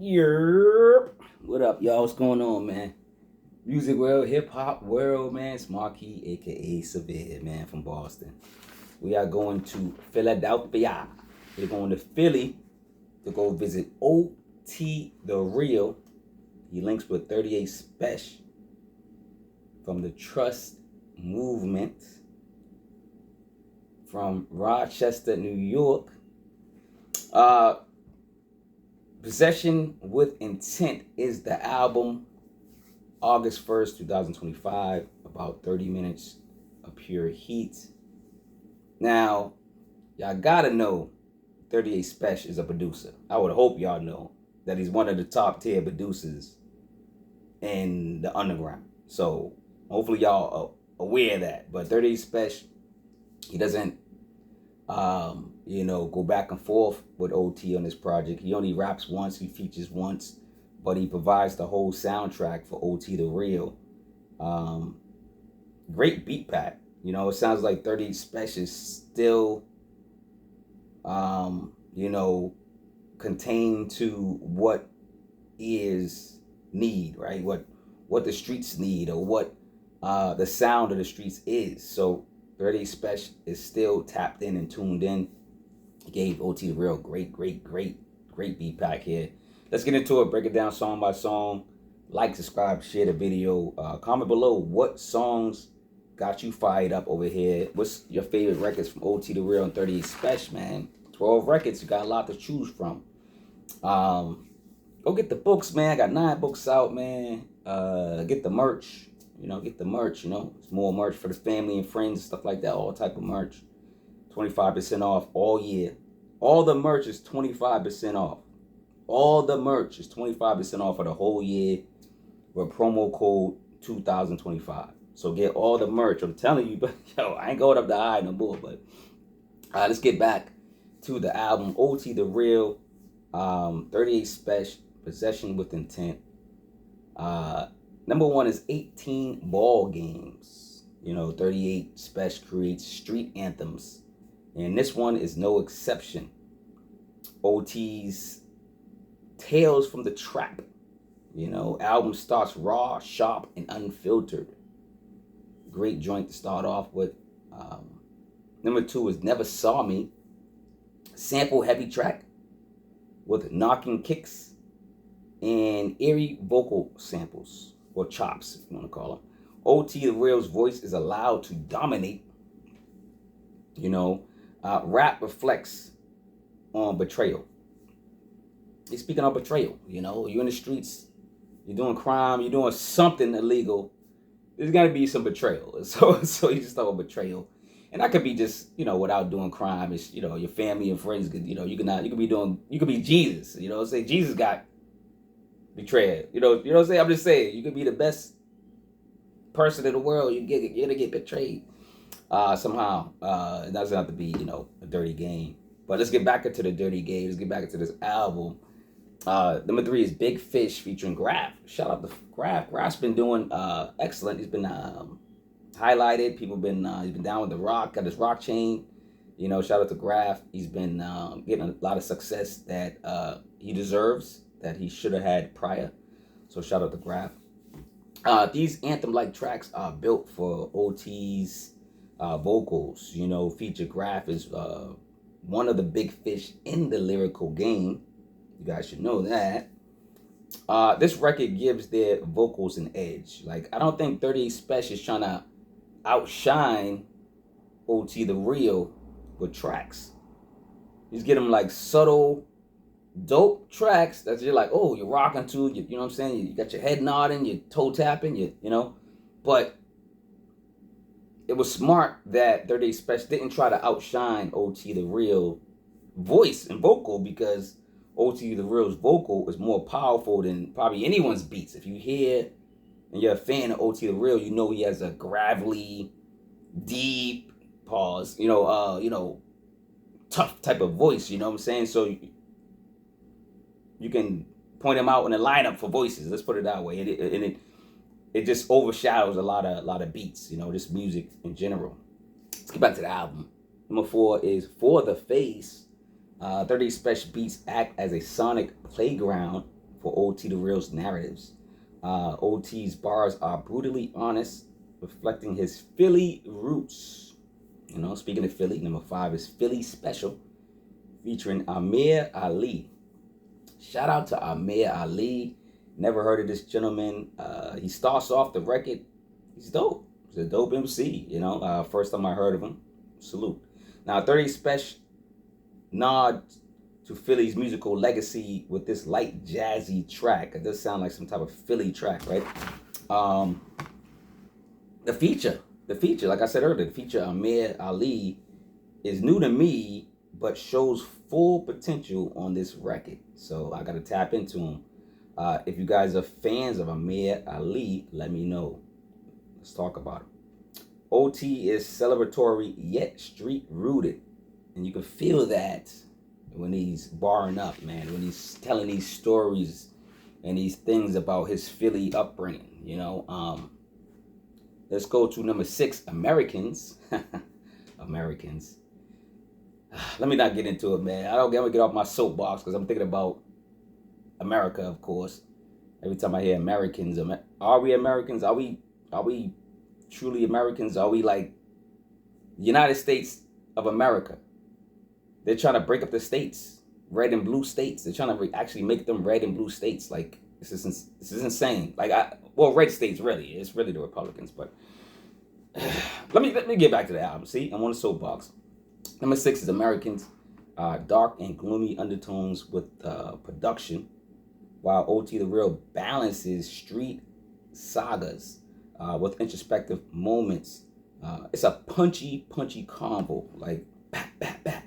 Yerp. What up, y'all? What's going on, man? Music world, hip hop world, man. It's Marquis, aka Cevere, man, from Boston. We are going to Philadelphia. We're going to Philly to go visit OT the Real. He links with 38 Spesh from the Trust Movement from Rochester, New York. Possession with Intent is the album. August 1st, 2025. About 30 minutes of pure heat. Now, y'all gotta know 38 Spesh is a producer. I would hope y'all know that he's one of the top tier producers in the underground. So hopefully y'all are aware of that. But 38 Spesh, he doesn't go back and forth with OT on this project. He only raps once, he features once, but he provides the whole soundtrack for OT the Real. Great beat pack. It sounds like 38 Spesh is still, contained to what ears need, right? What the streets need, or what the sound of the streets is. So 38 Spesh is still tapped in and tuned in. He gave OT the Real great beat pack here. Let's get into it, break it down song by song. Like, subscribe, share the video. Comment below what songs got you fired up over here. What's your favorite records from OT the Real and 38 Spesh, man? 12 records, you got a lot to choose from. Go get the books, man. I got 9 books out, man. Get the merch. Get the merch, It's more merch for the family and friends, stuff like that. All type of merch. 25% off all year. All the merch is 25% off. All the merch is 25% off for the whole year with promo code 2025. So get all the merch. I'm telling you, but I ain't going up the high no more. But let's get back to the album. OT the Real, 38 Spesh, Possession with Intent. Number 1 is 18 Ballgames. 38 Spesh creates street anthems. And this one is no exception. OT's Tales from the Trap. Album starts raw, sharp, and unfiltered. Great joint to start off with. Number 2 is Never Saw Me. Sample heavy track with knocking kicks and eerie vocal samples, or chops, if you want to call them. OT the Real's voice is allowed to dominate. Rap reflects on betrayal. He's speaking on betrayal. You're in the streets, you're doing crime, you're doing something illegal. There's got to be some betrayal. So you just talk about betrayal, and that could be just without doing crime. It's your family and friends. You could be Jesus. Say Jesus got betrayed. You know what I'm saying? I'm just saying you could be the best person in the world. You're gonna get betrayed somehow. It doesn't have to be a dirty game. But let's get back into the dirty game. Let's get back into this album. Number 3 is Big Fish featuring Grafh. Shout out to Grafh. Graph's been doing excellent. He's been highlighted. He's been down with the rock. Got his rock chain. Shout out to Grafh. He's been getting a lot of success that he deserves, that he should have had prior. So shout out to Grafh. These anthem-like tracks are built for OT's vocals. Feature Grafh is one of the big fish in the lyrical game. You guys should know that. This record gives their vocals an edge. Like, I don't think 38 Spesh is trying to outshine OT the Real with tracks. He's getting like subtle, dope tracks that you're like, oh, you're rocking to. You know what I'm saying? You got your head nodding, your toe tapping, But it was smart that 38 Spesh didn't try to outshine OT the Real voice and vocal, because OT the Real's vocal is more powerful than probably anyone's beats. If you hear and you're a fan of OT the Real, he has a gravelly, deep, tough type of voice. You know what I'm saying? So you can point him out in a lineup for voices. Let's put it that way. It just overshadows a lot of beats. Just music in general. Let's get back to the album. Number 4 is For the Face. 38 Spesh beats act as a sonic playground for OT the Real's narratives. OT's bars are brutally honest, reflecting his Philly roots. You know, speaking of Philly, number 5 is Philly Special, featuring Amir Ali. Shout out to Amir Ali. Never heard of this gentleman. He starts off the record. He's dope. He's a dope MC, you know. First time I heard of him. Salute. Now, 30 Spesh nod to Philly's musical legacy with this light jazzy track. It does sound like some type of Philly track, right? The feature, like I said earlier, the feature Amir Ali is new to me, but shows full potential on this record. So I got to tap into him. If you guys are fans of Amir Ali, let me know. Let's talk about it. OT is celebratory yet street rooted. And you can feel that when he's barring up, man, when he's telling these stories and these things about his Philly upbringing, you know. Let's go to number 6, Americans. Americans. Let me not get into it, man. I'm gonna get off my soapbox because I'm thinking about America, of course. Every time I hear Americans, are we Americans? Are we truly Americans? Are we like United States of America? They're trying to break up the states, red and blue states. They're trying to actually make them red and blue states. Like, this is insane. Like, red states, really. It's really the Republicans. But let me get back to the album. See, I'm on the soapbox. Number 6 is Americans. Dark and gloomy undertones with production, while OT the Real balances street sagas with introspective moments. It's a punchy combo. Like, bat, bat, bat.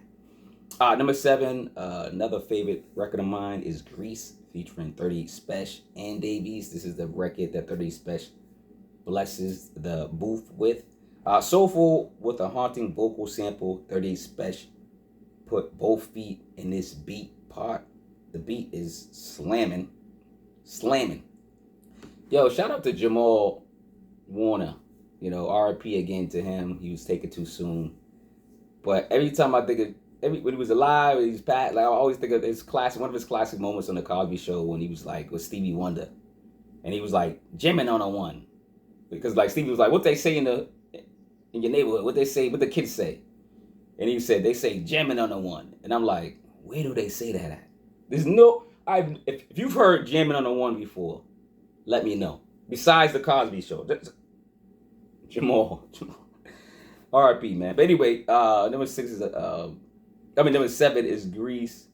Number 7, another favorite record of mine is Grease, featuring 30 Spesh and Davies. This is the record that 30 Spesh blesses the booth with. Soulful with a haunting vocal sample. 30 Spesh put both feet in this beat part. The beat is slamming. Yo, shout out to Jamal Warner. You know, RIP again to him. He was taken too soon. But every time I think of when he was alive, he's pat. Like, I always think of one of his classic moments on the Cosby Show when he was like with Stevie Wonder, and he was like jamming on a one, because like Stevie was like, "What they say in your neighborhood? What they say? What the kids say?" And he said, "They say jamming on a one," and I'm like, "Where do they say that at?" There's no. If you've heard jamming on a one before, let me know. Besides the Cosby Show, Jamal. R.I.P. man. But anyway, number 6 is number 7 is Grease.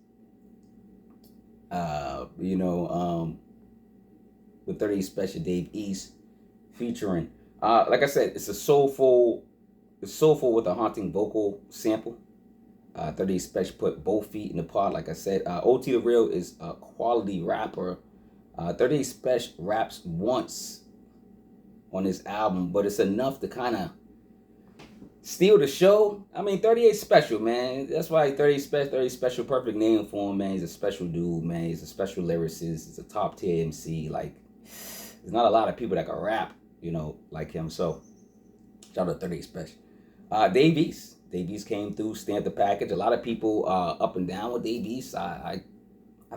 With 30 Special Dave East featuring. Like I said, it's soulful with a haunting vocal sample. 30 Special put both feet in the pot. Like I said, OT the Real is a quality rapper. 30 Special raps once on this album, but it's enough to kind of steal the show. I mean, 38 Special, man. That's why 30 Special, perfect name for him, man. He's a special dude, man. He's a special lyricist. He's a top tier MC. Like, there's not a lot of people that can rap, you know, like him. So, shout out to 38 Special. Davies came through, stamped the package. A lot of people up and down with Davies. I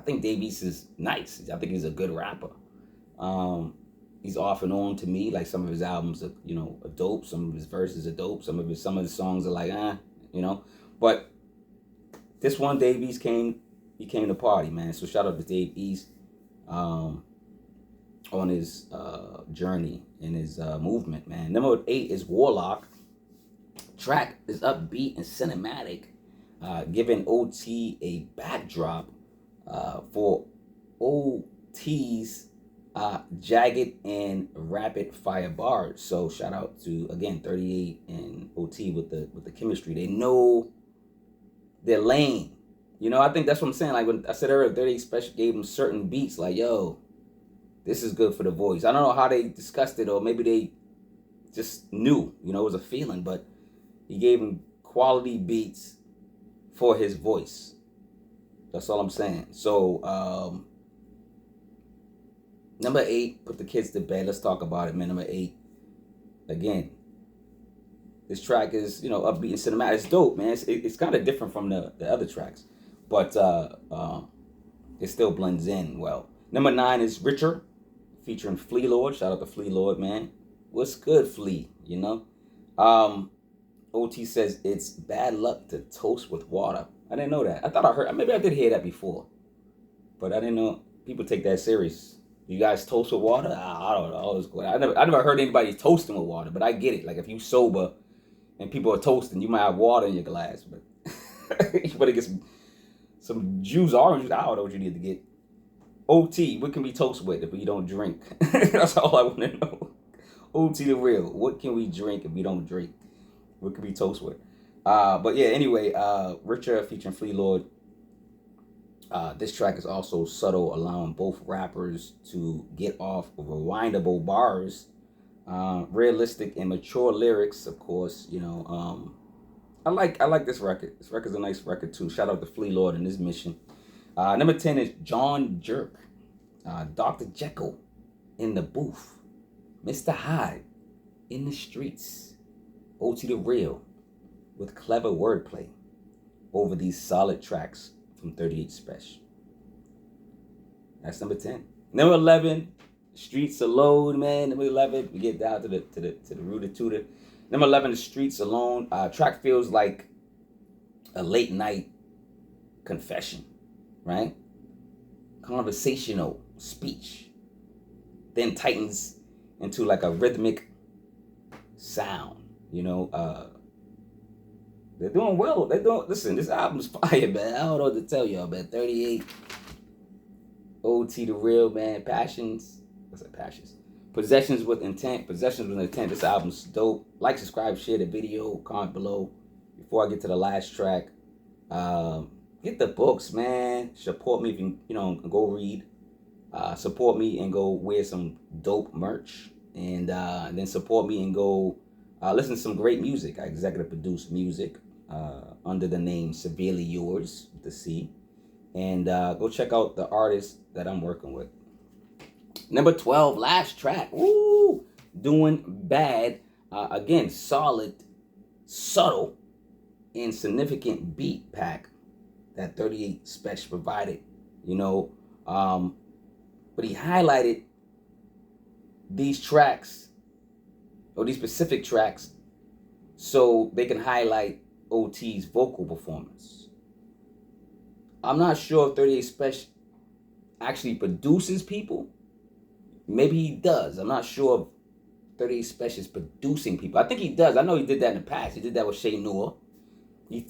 think Davies is nice. I think he's a good rapper. He's off and on to me. Like, some of his albums are, are dope. Some of his verses are dope. Some of his songs are like, But this one, Davies came to party, man. So shout out to Dave East on his journey and his movement, man. Number 8 is Warlock. Track is upbeat and cinematic, giving OT a backdrop for OT's jagged and rapid fire bars. So shout out to, again, 38 and OT with the chemistry. They know their lane. I think that's what I'm saying. Like when I said earlier, 38 Special gave them certain beats. Like, yo, this is good for the voice. I don't know how they discussed it, or maybe they just knew. It was a feeling, but he gave him quality beats for his voice. That's all I'm saying. So, number 8, put the kids to bed. Let's talk about it, man. Number 8. Again, this track is, upbeat and cinematic. It's dope, man. It's kind of different from the other tracks, but it still blends in well. Number 9 is Richer, featuring Flea Lord. Shout out to Flea Lord, man. What's good, Flea? You know? OT says it's bad luck to toast with water. I didn't know that. I thought I heard, maybe I did hear that before, but I didn't know people take that serious. You guys toast with water? I don't know. I never heard anybody toasting with water, but I get it. Like if you sober and people are toasting, you might have water in your glass, but you better get some juice, orange juice. I don't know what you need to get. OT, what can we toast with if we don't drink? That's all I want to know. OT the real. What can we drink if we don't drink? What can we toast with? But yeah, anyway, Richer featuring Flea Lord. This track is also subtle, allowing both rappers to get off rewindable bars, realistic and mature lyrics. Of course, you know. I like this record. This record's a nice record too. Shout out to Flea Lord and his mission. Number 10 is Jon Jerk, Dr. Jekyll in the booth, Mr. Hyde in the streets, OT the real with clever wordplay over these solid tracks from 38 Spesh. That's number 10. Number 11, Streets Alone, man. Number 11, we get down to the rooter tooter. Number 11, The Streets Alone. Track feels like a late night confession, right? Conversational speech. Then tightens into like a rhythmic sound, you know. They're doing well. Listen, this album's fire, man. I don't know what to tell y'all, man. 38, OT the real, man. Passions. What's that? Passions. Possessions with Intent. Possessions with Intent. This album's dope. Like, subscribe, share the video, comment below. Before I get to the last track, get the books, man. Support me if you go read. Support me and go wear some dope merch, and then support me and go listen to some great music. I executive produce music under the name Severely Yours with the C, and go check out the artists that I'm working with. Number 12, last track. Woo! Doin Bad. Again, solid, subtle, and significant beat pack that 38 Spesh provided. You know, but he highlighted these tracks, or these specific tracks, so they can highlight OT's vocal performance. I'm not sure if 38 Spesh actually produces people. Maybe he does. I'm not sure if 38 Spesh is producing people. I think he does. I know he did that in the past. He did that with Shay Noor. He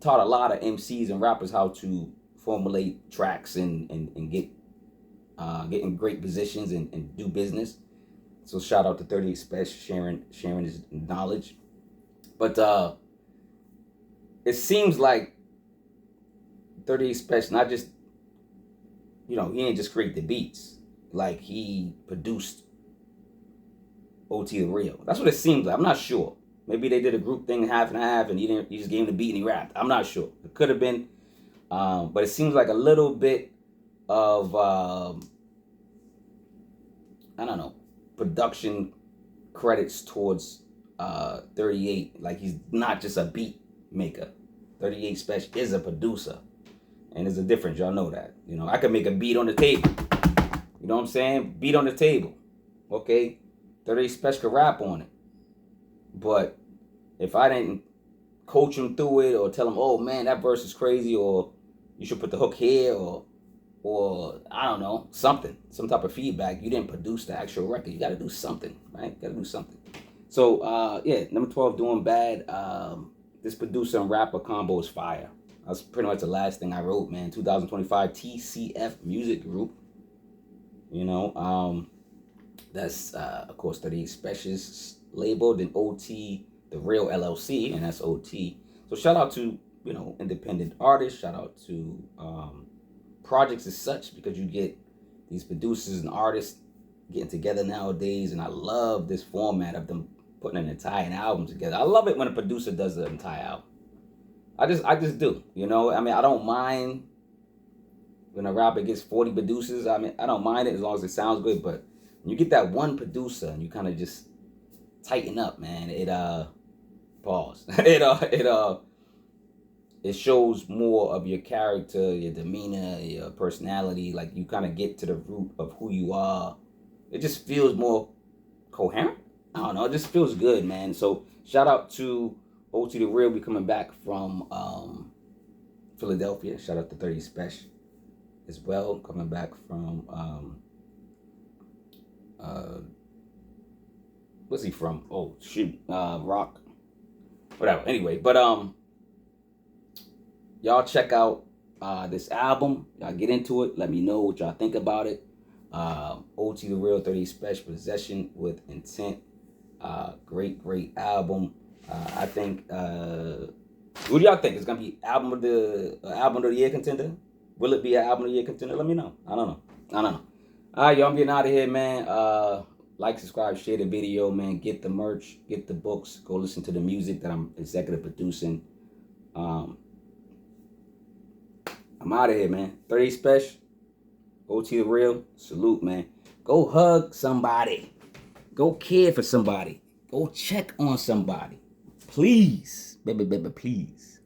taught a lot of MCs and rappers how to formulate tracks and get in great positions and do business. So shout out to 38 Spesh sharing his knowledge. But it seems like 38 Spesh not just, he didn't just create the beats. Like, he produced OT the real. That's what it seems like. I'm not sure. Maybe they did a group thing, half and half, and he just gave him the beat and he rapped. I'm not sure. It could have been. But it seems like a little bit of, production credits towards 38. Like, he's not just a beat maker. 38 Spesh is a producer. And there's a difference. Y'all know that. I could make a beat on the table. You know what I'm saying? Beat on the table. Okay? 38 Spesh could rap on it. But if I didn't coach him through it or tell him, oh man, that verse is crazy, or you should put the hook here, or I don't know, something, some type of feedback, you didn't produce the actual record. You got to do something, right? You got to do something. So, number 12, Doin Bad. This producer and rapper combo is fire. That's pretty much the last thing I wrote, man. 2025 T.C.F. music group. That's, of course, 38 Spesh's label, then OT, the real LLC, and that's OT. So shout out to, independent artists. Shout out to projects as such, because you get these producers and artists getting together nowadays, and I love this format of them putting an entire album together. I love it when a producer does an entire album. I just do, I don't mind when a rapper gets 40 producers. I don't mind it as long as it sounds good, but when you get that one producer and you kind of just tighten up, man, it it shows more of your character, your demeanor, your personality. Like you kind of get to the root of who you are. It just feels more coherent. I don't know. It just feels good, man. So shout out to OT the Real. We coming back from Philadelphia. Shout out to 30 Spesh as well. Coming back from what's he from? Oh shoot, Rock. Whatever. Anyway, but y'all check out this album. Y'all get into it. Let me know what y'all think about it. OT the Real, 30 Spesh, Possession with Intent. Great album. I think. What do y'all think? It's gonna be album of the year contender? Will it be an album of the year contender? Let me know. I don't know. All right, y'all. I'm getting out of here, man. Like, subscribe, share the video, man. Get the merch, get the books. Go listen to the music that I'm executive producing. I'm out of here, man. 30 Spesh, OT the Real. Salute, man. Go hug somebody. Go care for somebody. Go check on somebody. Please. Baby, please.